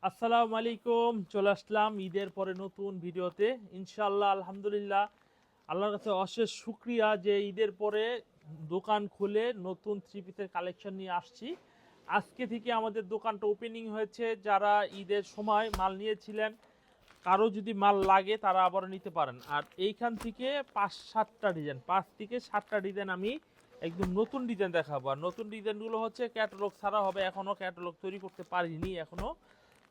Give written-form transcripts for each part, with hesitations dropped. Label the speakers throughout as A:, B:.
A: আসসালামু আলাইকুম, চলে আসলাম ঈদের পরে নতুন ভিডিওতে। ইনশাআল্লাহ আলহামদুলিল্লাহ, আল্লাহর কাছে অশেষ শুকরিয়া যে ঈদের পরে দোকান খুলে নতুন থ্রি পিসের কালেকশন নিয়ে আসছি। আজকে থেকে আমাদের দোকানটা ওপেনিং হয়েছে। যারা ঈদের সময় মাল নিয়েছিলেন, কারো যদি মাল লাগে তারা আবার নিতে পারেন। আর এইখান থেকে 5-7টা ডিজাইন, 5 থেকে 7টা ডিজাইন আমি একদম নতুন ডিজাইন দেখাবো। আর নতুন ডিজাইনগুলো হচ্ছে ক্যাটালগ ছাড়া হবে, এখনও ক্যাটালগ তৈরি করতে পারিনি এখনও।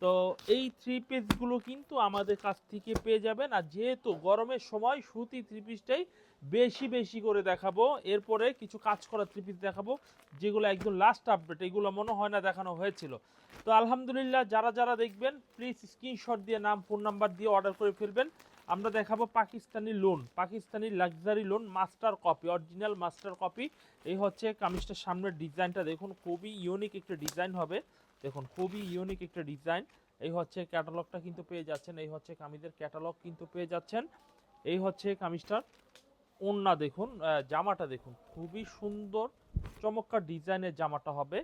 A: তো এই থ্রি পিসগুলো কিন্তু আমাদের কাছ থেকে পেয়ে যাবেন। আর যেহেতু গরমের সময় সুতি থ্রি পিসটাই বেশি বেশি করে দেখাবো। এরপরে কিছু কাজ করা থ্রি পিস দেখাবো, যেগুলো একদম লাস্ট আপডেট, এগুলো মনে হয় না দেখানো হয়েছিল। তো আলহামদুলিল্লাহ, যারা যারা দেখবেন প্লিজ স্ক্রিনশট দিয়ে নাম ফোন নাম্বার দিয়ে অর্ডার করে ফেলবেন। আমরা দেখাবো Pakistani loan, Pakistani luxury loan master copy, original master copy. এই হচ্ছে কামিজটার সামনের ডিজাইনটা দেখুন, খুবই ইউনিক একটা ডিজাইন হবে। দেখুন খুবই ইউনিক একটা ডিজাইন। এই হচ্ছে ক্যাটালগটা কিন্তু পেয়ে যাচ্ছেন, এই হচ্ছে কামিজের ক্যাটালগ কিন্তু পেয়ে যাচ্ছেন। এই হচ্ছে কামিজটার ওড়না দেখুন, জামাটা দেখুন খুবই সুন্দর চমৎকার ডিজাইনের জামাটা হবে।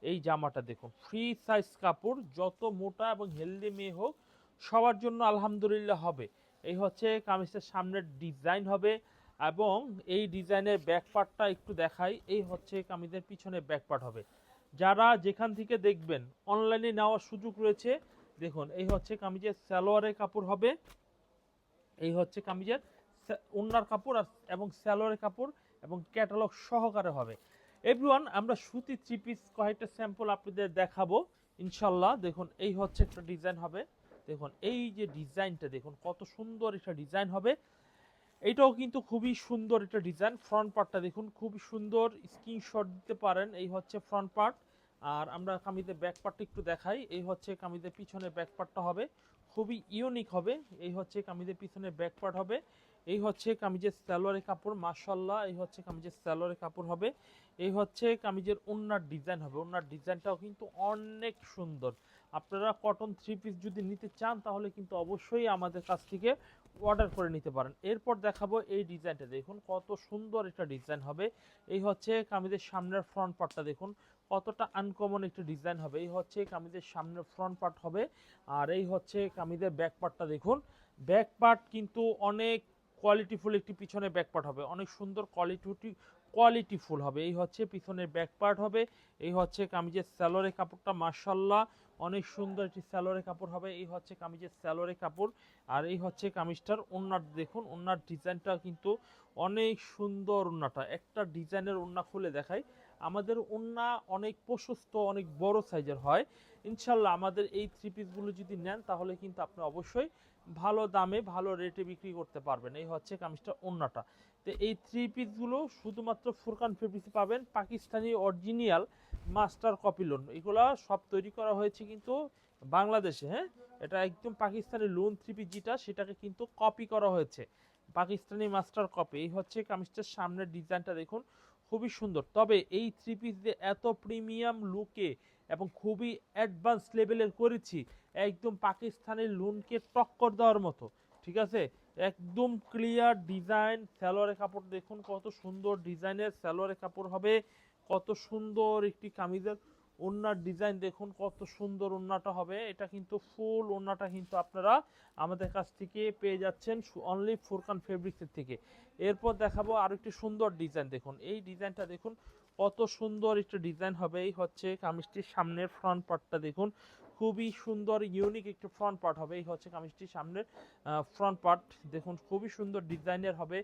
A: এই জামাটা দেখুন ফ্রি সাইজ কাপড়, যত মোটা এবং হেলদি মেয়ে হোক সবার জন্য আলহামদুলিল্লাহ হবে। এই হচ্ছে কামিজের সামনের ডিজাইন হবে। এবং এই ডিজাইনের ব্যাক পার্টটা একটু দেখাই, এই হচ্ছে কামিজের পিছনে ব্যাক পার্ট হবে। যারা যেখান থেকে দেখবেন অনলাইনে নেওয়ার সুযোগ রয়েছে। দেখুন এই হচ্ছে কামিজের সালোয়ারের কাপড় হবে, এই হচ্ছে কামিজের ওড়নার কাপড় এবং সালোয়ারের কাপড় এবং ক্যাটালগ সহকারে হবে। এভরিওয়ান, আমরা সুতি থ্রি পিস কয়েকটা স্যাম্পল আপনাদের দেখাবো ইনশাল্লাহ। দেখুন এই হচ্ছে একটা ডিজাইন হবে। দেখুন এই যে ডিজাইনটা দেখুন কত সুন্দর একটা ডিজাইন হবে। এইটাও কিন্তু খুবই সুন্দর একটা ডিজাইন। ফ্রন্ট পার্টটা দেখুন খুবই সুন্দর, স্ক্রিনশট দিতে পারেন। এই হচ্ছে ফ্রন্ট পার্ট। আর আমরা কামিজের ব্যাক পার্টটা একটু দেখাই, এই হচ্ছে কামিজের পিছনে ব্যাক পার্টটা হবে, খুবই ইউনিক হবে। এই হচ্ছে কামিজের পিছনে ব্যাক পার্ট হবে। এই হচ্ছে কামিজের সালোয়ারের কাপড়, মাশাআল্লাহ। এই হচ্ছে কামিজের সালোয়ারের কাপড় হবে। এই হচ্ছে কামিজের ওড়নার ডিজাইন হবে, ওড়নার ডিজাইনটাও কিন্তু অনেক সুন্দর। আপনারা কটন থ্রি পিস যদি নিতে চান তাহলে কিন্তু অবশ্যই আমাদের কাছ থেকে অর্ডার করে নিতে পারেন। এরপর দেখাবো এই ডিজাইনটা দেখুন কত সুন্দর একটা ডিজাইন হবে। এই হচ্ছে কামিজের সামনের ফ্রন্ট পার্টটা দেখুন কতটা আনকমন একটা ডিজাইন হবে। এই হচ্ছে কামিজের সামনের ফ্রন্ট পার্ট হবে। আর এই হচ্ছে কামিজের ব্যাক পার্টটা দেখুন, ব্যাক পার্ট কিন্তু অনেক কোয়ালিটিফুল একটি পিছনে ব্যাক পার্ট হবে, অনেক সুন্দর কোয়ালিটিফুল হবে। এই হচ্ছে পিছনের ব্যাক পার্ট হবে। এই হচ্ছে কামিজের সালোয়ারের কাপড়টা, মাশাআল্লাহ অনেক সুন্দর একটি সালোয়ারের কাপড় হবে। এই হচ্ছে কামিজের সালোয়ারের কাপড়। আর এই হচ্ছে কামিজটার ওড়নার দেখুন, ওড়নার ডিজাইনটা কিন্তু অনেক সুন্দর। ওড়নাটা একটা ডিজাইনের ওড়না খুলে দেখাই। আমাদের ওড়না অনেক প্রশস্ত, অনেক বড় সাইজের হয়। ইনশাল্লাহ আমাদের এই থ্রি পিসগুলো যদি নেন তাহলে কিন্তু আপনি অবশ্যই ভালো দামে ভালো রেটে বিক্রি করতে পারবেন। এই হচ্ছে কামিজটা ওড়নাটা। তো এই থ্রি পিসগুলো শুধুমাত্র ফুরকান ফেব্রিক্সে পাবেন, Pakistani original master copy loan. এগুলা সব তৈরি করা হয়েছে কিন্তু বাংলাদেশে, হ্যাঁ। এটা একদম পাকিস্তানি লোন থ্রি পিস যেটা, সেটাকে কিন্তু কপি করা হয়েছে, পাকিস্তানি মাস্টার কপি। এই হচ্ছে কামিজটার সামনের ডিজাইনটা দেখুন খুবই সুন্দর। তবে এই থ্রি পিস দিয়ে এত প্রিমিয়াম লুকে এবং খুবই অ্যাডভান্স লেভেলের করেছি, একদম পাকিস্তানি লোনকে টক্কর দেওয়ার মতো। ঠিক আছে, একদম ক্লিয়ার ডিজাইন। সালোয়ারের কাপড় দেখুন কত সুন্দর ডিজাইনের সালোয়ারের কাপড় হবে, কত সুন্দর একটি কামিজের ওড়নার ডিজাইন দেখুন কত সুন্দর ওড়নাটা হবে। এটা কিন্তু ফুল ওড়নাটা কিন্তু আপনারা আমাদের কাছ থেকে পেয়ে যাচ্ছেন অনলি ফুরকান ফেব্রিক্সের থেকে। এরপর দেখাবো আরো একটি সুন্দর ডিজাইন দেখুন, এই ডিজাইনটা দেখুন কত সুন্দর একটা ডিজাইন হবে। এই হচ্ছে কামিজটির সামনের ফ্রন্ট পার্টটা দেখুন খুবই সুন্দর ইউনিক একটা ফ্রন্ট পার্ট হবে। এই হচ্ছে কামিজটির সামনের ফ্রন্ট পার্ট দেখুন খুবই সুন্দর ডিজাইনের হবে।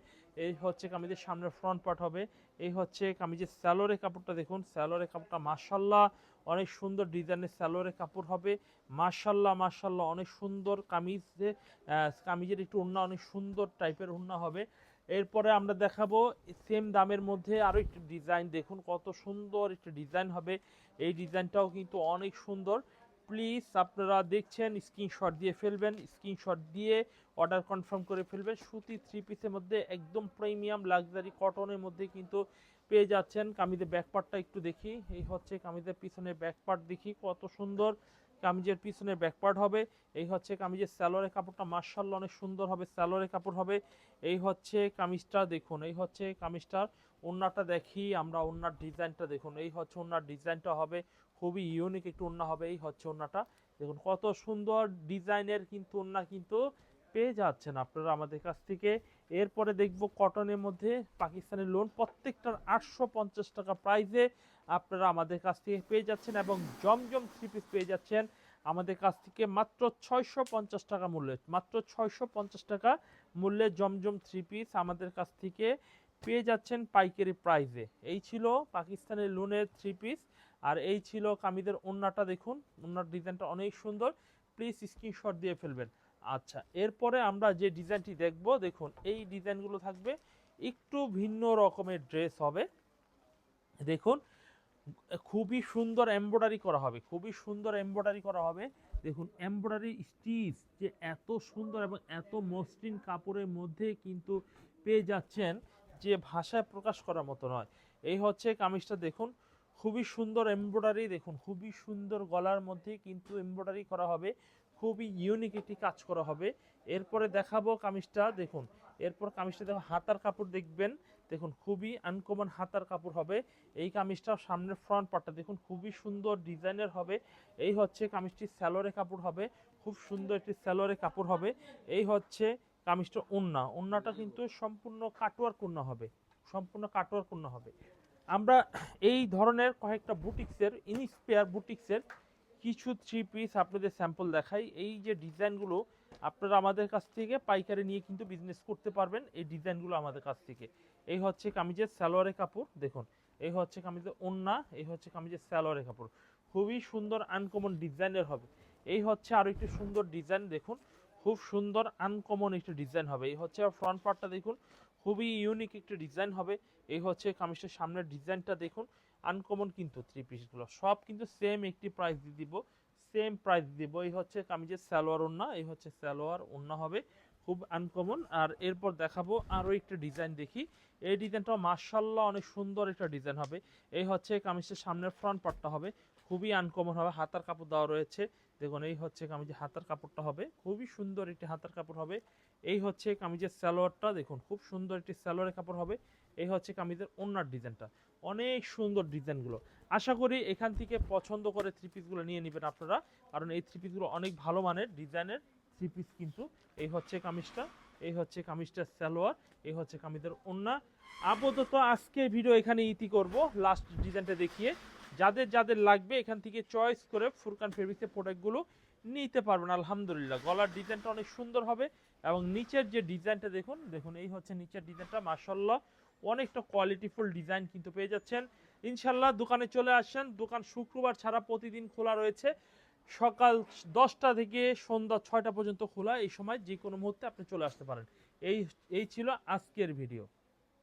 A: এই হচ্ছে কামিজের সামনের ফ্রন্ট পার্ট হবে। এই হচ্ছে কামিজের সালোয়ারের কাপড়টা দেখুন, সালোয়ারের কাপড়টা মাশাআল্লাহ অনেক সুন্দর ডিজাইনের সালোয়ারের কাপড় হবে। মাশাআল্লাহ মাশাআল্লাহ অনেক সুন্দর কামিজে, কামিজের একটু ওড়না অনেক সুন্দর টাইপের ওড়না হবে। এরপরে আমরা দেখাবো সেম দামের মধ্যে আরো একটি ডিজাইন দেখুন কত সুন্দর একটা ডিজাইন হবে। এই ডিজাইনটাও কিন্তু অনেক সুন্দর। প্লিজ আপনারা দেখছেন স্ক্রিনশট দিয়ে ফেলবেন, স্ক্রিনশট দিয়ে অর্ডার কনফার্ম করে ফেলবেন। সুতি থ্রি পিসের মধ্যে একদম প্রিমিয়াম লাক্সারি কটনের মধ্যে কিন্তু পেয়ে যাচ্ছেন। কামিজের ব্যাক পার্টটা একটু দেখি, এই হচ্ছে কামিজের পিছনের ব্যাক পার্ট দেখি কত সুন্দর কামিজের পিছনের ব্যাক পার্ট হবে। এই হচ্ছে কামিজের সালোয়ারের কাপড়টা মাশাআল্লাহ অনেক সুন্দর হবে, সালোয়ারের কাপড় হবে। এই হচ্ছে কামিজটা দেখুন, এই হচ্ছে কামিজটার ওড়নাটা দেখি আমরা, ওড়নার ডিজাইনটা দেখুন, এই হচ্ছে ওড়নার ডিজাইনটা হবে খুবই ইউনিক একটু ওড়না হবে। এই হচ্ছে ওড়নাটা, দেখুন কত সুন্দর ডিজাইনের কিন্তু ওড়না কিন্তু পেয়ে যাচ্ছেন আপনারা আমাদের কাছ থেকে। এরপরে দেখব কটনের মধ্যে পাকিস্তানি লোন, প্রত্যেকটার 850 টাকা প্রাইসে আপনারা আমাদের কাছ থেকে পেয়ে যাচ্ছেন, এবং জমজম থ্রি পিস পেয়ে যাচ্ছেন আমাদের কাছ থেকে মাত্র 650 টাকা মূল্যে। মাত্র 650 টাকা মূল্যে জমজম থ্রি পিস আমাদের কাছ থেকে পেয়ে যাচ্ছেন পাইকারি প্রাইসে। এই ছিল পাকিস্তানের লোনের থ্রি পিস, আর এই ছিল কামিজের ওড়নাটা। দেখুন ওড়নার ডিজাইনটা অনেক সুন্দর, প্লিজ স্ক্রিনশট দিয়ে ফেলবেন। আচ্ছা, এরপরে আমরা যে ডিজাইনটি দেখব, দেখুন এই ডিজাইনগুলো থাকবে একটু ভিন্ন রকমের ড্রেস হবে। দেখুন খুবই সুন্দর এমব্রয়ডারি করা হবে, খুবই সুন্দর এমব্রয়ডারি করা হবে। দেখুন এমব্রয়ডারি স্টিচ যে এত সুন্দর এবং এত মসৃণ কাপড়ের মধ্যে কিন্তু পেয়ে যাচ্ছেন, যে ভাষায় প্রকাশ করার মতো নয়। এই হচ্ছে কামিজটা, দেখুন খুবই সুন্দর এমব্রয়ডারি, দেখুন খুবই সুন্দর গলার মধ্যে কিন্তু এমব্রয়ডারি করা হবে, খুবই ইউনিক একটি কাজ করা হবে। এরপরে দেখাবো কামিজটা, দেখুন এরপর কামিজটা দেখুন হাতার কাপড় দেখবেন, দেখুন খুবই আনকমন হাতার কাপড় হবে। এই কামিজটা সামনের ফ্রন্ট পার্টটা দেখুন খুবই সুন্দর ডিজাইনের হবে। এই হচ্ছে কামিজটি স্যালোরে কাপড় হবে, খুব সুন্দর একটি স্যালোরে কাপড় হবে। এই হচ্ছে কামিজটা ওড়না, ওড়নাটা কিন্তু সম্পূর্ণ কাটওয়ার্ক ওড়না হবে, সম্পূর্ণ কাটওয়ার্ক ওড়না হবে। আমরা এই ধরনের কয়েকটা বুটিক্সের, ইনস্পায়ার বুটিক্সের কিছু থ্রি পিস আপনাদের স্যাম্পল দেখাই। এই যে ডিজাইনগুলো আপনারা আমাদের কাছ থেকে পাইকারি নিয়ে কিন্তু বিজনেস করতে পারবেন এই ডিজাইনগুলো আমাদের কাছ থেকে। এই হচ্ছে কামিজের সালোয়ারের কাপড়, দেখুন এই হচ্ছে কামিজের ওড়না, এই হচ্ছে কামিজের সালোয়ারের কাপড়, খুবই সুন্দর আনকমন ডিজাইনের হবে। এই হচ্ছে আরো একটি সুন্দর ডিজাইন, দেখুন খুব সুন্দর আনকমন একটি ডিজাইন হবে। এই হচ্ছে ফ্রন্ট পার্টটা, দেখুন খুবই ইউনিক একটি ডিজাইন হবে। এই হচ্ছে কামিজের সামনের ডিজাইনটা, দেখুন আনকমন কিন্তু থ্রি পিসগুলো সব কিন্তু সেম একটি প্রাইস দিয়ে দিব, সেম প্রাইস দিব। এই হচ্ছে কামিজের সালোয়ার ওড়না, এই হচ্ছে সালোয়ার ওড়না হবে, খুব আনকমন। আর এরপর দেখাবো আরো একটা ডিজাইন, দেখি এই ডিজাইনটা মাশাআল্লাহ অনেক সুন্দর একটা ডিজাইন হবে। এই হচ্ছে কামিজের সামনের ফ্রন্ট পার্টটা হবে, খুবই আনকমন হবে, হাতার কাপড় দেওয়া রয়েছে। দেখুন এই হচ্ছে কামিজের হাতার কাপড়টা হবে, খুবই সুন্দর একটি হাতার কাপড় হবে। এই হচ্ছে কামিজের সালোয়ারটা, দেখুন খুব সুন্দর একটি সালোয়ারের কাপড় হবে। এই হচ্ছে কামিজের ওড়নার ডিজাইনটা, অনেক সুন্দর ডিজাইনগুলো। আশা করি এখান থেকে পছন্দ করে থ্রি পিসগুলো নিয়ে নেবেন আপনারা, কারণ এই থ্রি পিসগুলো অনেক ভালো মানের ডিজাইনের থ্রি পিস কিন্তু। এই হচ্ছে কামিজটা, এই হচ্ছে কামিজটার সালোয়ার, এই হচ্ছে কামিজের ওড়না। আপাতত আজকে ভিডিও এখানে ইতি করব, লাস্ট ডিজাইনটা দেখিয়ে। যাদের যাদের লাগবে এখান থেকে চয়েস করে ফুরকান ফেব্রিক্সের প্রোডাক্টগুলো নিতে পারবেন। আলহামদুলিল্লাহ গলার ডিজাইনটা অনেক সুন্দর হবে, এবং নিচের যে ডিজাইনটা দেখুন, দেখুন এই হচ্ছে নিচের ডিজাইনটা, মাশাআল্লাহ অনেকটা কোয়ালিটিফুল ডিজাইন কিন্তু পেয়ে যাচ্ছেন। ইনশাল্লাহ দোকানে চলে আসেন, দোকান শুক্রবার ছাড়া প্রতিদিন খোলা রয়েছে, সকাল 10টা থেকে সন্ধ্যা 6টা পর্যন্ত খোলা। এই সময় যে কোনো মুহূর্তে আপনি চলে আসতে পারেন। এই ছিল আজকের ভিডিও।